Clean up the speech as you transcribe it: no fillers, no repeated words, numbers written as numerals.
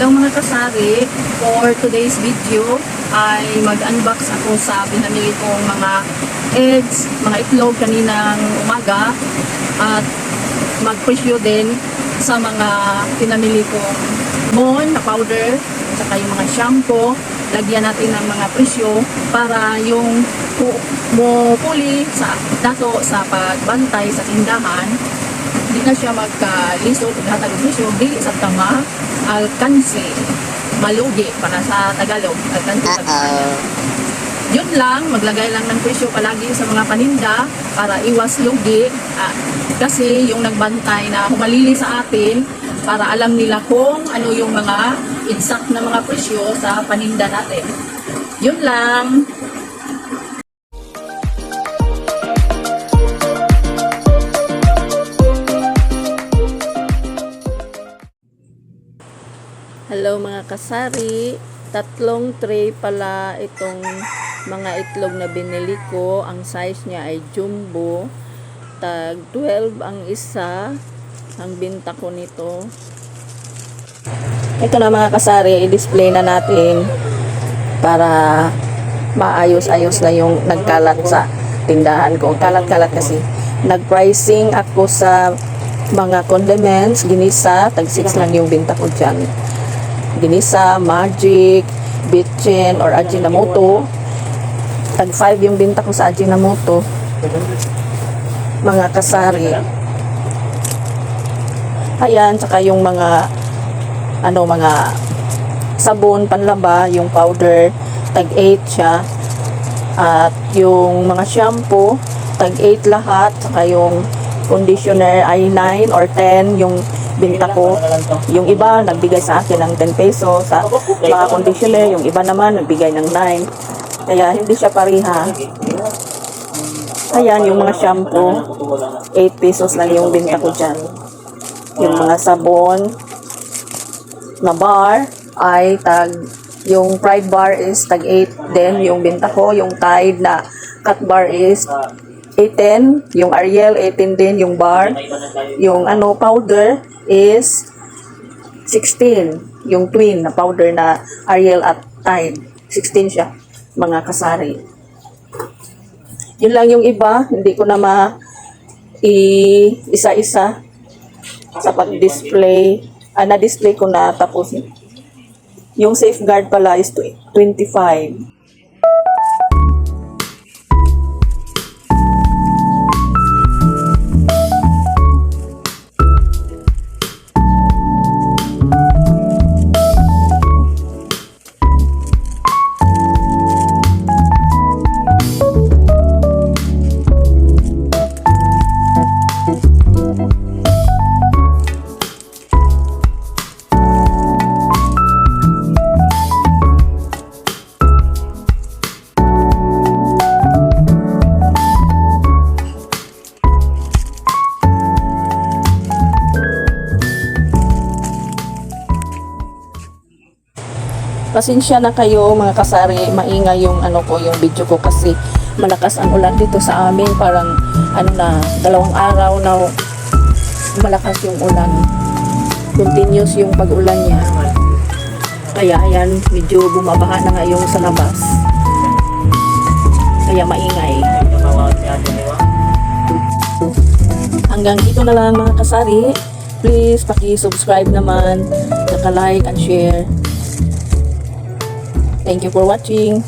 Hello mga kasari, for today's video ay mag-unbox ako sa pinamili kong mga eggs, mga itlog kaninang umaga at mag-presyo din sa mga pinamili kong Mon na powder at saka yung mga shampoo. Lagyan natin ng mga presyo para yung puli sa dato sa pagbantay sa tindahan hindi na siya magkalisod o hatag presyo, dili sa tama alkansi, malugi para sa Tagalog, alkansi sa Tagalog. Yun lang, maglagay lang ng presyo palagi sa mga paninda para iwas lugi, kasi yung nagbantay na humalili sa atin para alam nila kung ano yung mga exact na mga presyo sa paninda natin. Yun lang. Hello mga kasari, 3 tray pala itong mga itlog na binili ko. Ang size niya ay jumbo, tag 12 ang isa, ang binta ko nito. Ito na mga kasari, i-display na natin para maayos-ayos na yung nagkalat sa tindahan ko. Kalat-kalat kasi. Nag-pricing ako sa mga condiments, ginisa, tag 6 lang yung binta ko dyan. Ginisa, Magic, Bitchin, or Ajinomoto. Tag 5 yung binta ko sa Ajinomoto. Mga kasari. Ayan, saka yung mga mga sabon, panlaba, yung powder, tag 8 siya. At yung mga shampoo, tag 8 lahat. Saka yung conditioner ay 9 or 10 yung binta ko. Yung iba nagbigay sa akin ng 10 pesos sa mga conditioner, yung iba naman nagbigay ng 9. Kaya hindi siya pariha. Ayan yung mga shampoo, 8 pesos lang yung binta ko dyan. Yung mga sabon na bar ay yung Pride bar is tag 8 din yung binta ko. Yung Tide na cut bar is 18, yung Ariel 18 din yung bar. Yung powder is 16, yung twin na powder na Ariel at Tide, 16 siya mga kasari. Yun lang yung iba, hindi ko na isa-isa sa pag-display. Na-display ko na, tapos yung safeguard pala is 25. Pasensya na kayo mga kasari, maingay yung yung video ko kasi malakas ang ulan dito sa amin. Parang 2 araw na malakas yung ulan. Continuous yung pag-ulan niya. Kaya ayan, medyo bumabaha na ngayon sa labas. Kaya maingay. Hanggang dito na lang mga kasari. Please paki-subscribe naman, naka-like and share. Thank you for watching.